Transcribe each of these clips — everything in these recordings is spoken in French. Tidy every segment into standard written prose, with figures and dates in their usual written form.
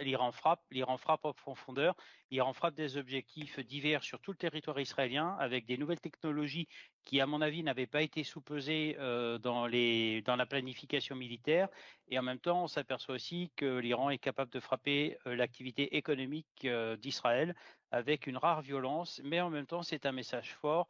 l'Iran frappe en profondeur, l'Iran frappe des objectifs divers sur tout le territoire israélien avec des nouvelles technologies qui, à mon avis, n'avaient pas été sous-pesées dans la planification militaire. Et en même temps, on s'aperçoit aussi que l'Iran est capable de frapper l'activité économique d'Israël avec une rare violence, mais en même temps, c'est un message fort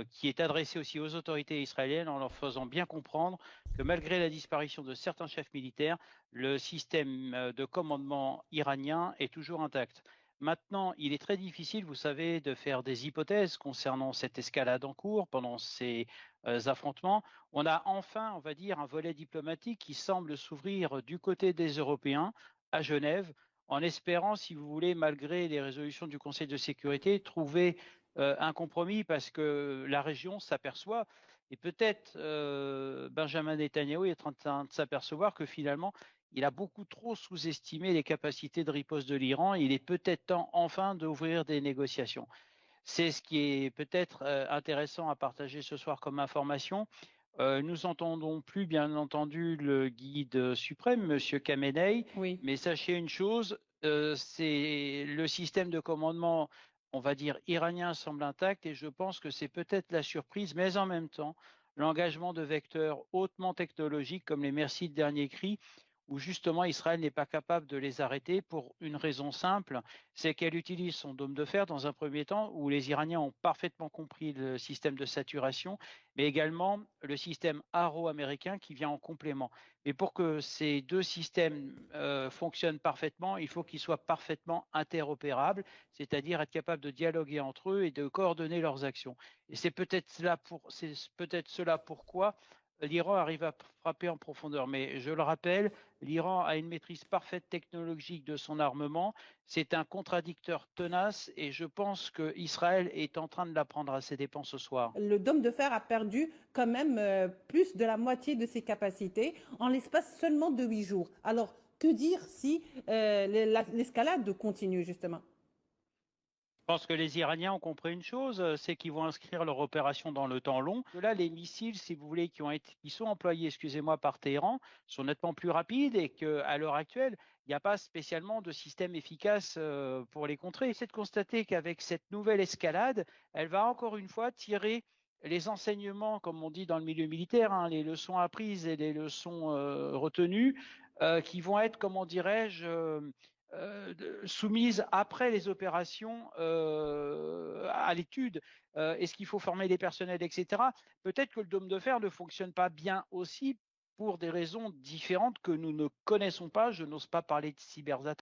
qui est adressé aussi aux autorités israéliennes en leur faisant bien comprendre que malgré la disparition de certains chefs militaires, le système de commandement iranien est toujours intact. Maintenant, il est très difficile, vous savez, de faire des hypothèses concernant cette escalade en cours pendant ces affrontements. On a enfin, on va dire, un volet diplomatique qui semble s'ouvrir du côté des Européens à Genève, en espérant, si vous voulez, malgré les résolutions du Conseil de sécurité, trouver un compromis parce que la région s'aperçoit, et peut-être Benjamin Netanyahou est en train de s'apercevoir que finalement, il a beaucoup trop sous-estimé les capacités de riposte de l'Iran. Il est peut-être temps enfin d'ouvrir des négociations. C'est ce qui est peut-être intéressant à partager ce soir comme information. Nous entendons plus, bien entendu, le guide suprême, M. Khamenei, Oui. mais sachez une chose, c'est le système de commandement, on va dire, iranien semble intact et je pense que c'est peut-être la surprise, mais en même temps, l'engagement de vecteurs hautement technologiques comme les Merci de dernier cri, où justement Israël n'est pas capable de les arrêter pour une raison simple, c'est qu'elle utilise son dôme de fer dans un premier temps, où les Iraniens ont parfaitement compris le système de saturation, mais également le système Arrow américain qui vient en complément. Mais pour que ces deux systèmes fonctionnent parfaitement, il faut qu'ils soient parfaitement interopérables, c'est-à-dire être capables de dialoguer entre eux et de coordonner leurs actions. Et c'est peut-être cela pourquoi l'Iran arrive à frapper en profondeur. Mais je le rappelle, l'Iran a une maîtrise parfaite technologique de son armement. C'est un contradicteur tenace et je pense qu'Israël est en train de l'apprendre à ses dépens ce soir. Le dôme de fer a perdu quand même plus de la moitié de ses capacités en l'espace seulement de 8 jours. Alors, que dire si l'escalade continue, justement? Je pense que les Iraniens ont compris une chose, c'est qu'ils vont inscrire leur opération dans le temps long. Là, les missiles, si vous voulez, qui sont employés, excusez-moi, par Téhéran, sont nettement plus rapides et qu'à l'heure actuelle, il n'y a pas spécialement de système efficace pour les contrer. C'est de constater qu'avec cette nouvelle escalade, elle va encore une fois tirer les enseignements, comme on dit dans le milieu militaire, hein, les leçons apprises et les leçons retenues, qui vont être, comment dirais-je, soumises après les opérations à l'étude. Est-ce qu'il faut former les personnels, etc. Peut-être que le dôme de fer ne fonctionne pas bien aussi pour des raisons différentes que nous ne connaissons pas. Je n'ose pas parler de cyberattaques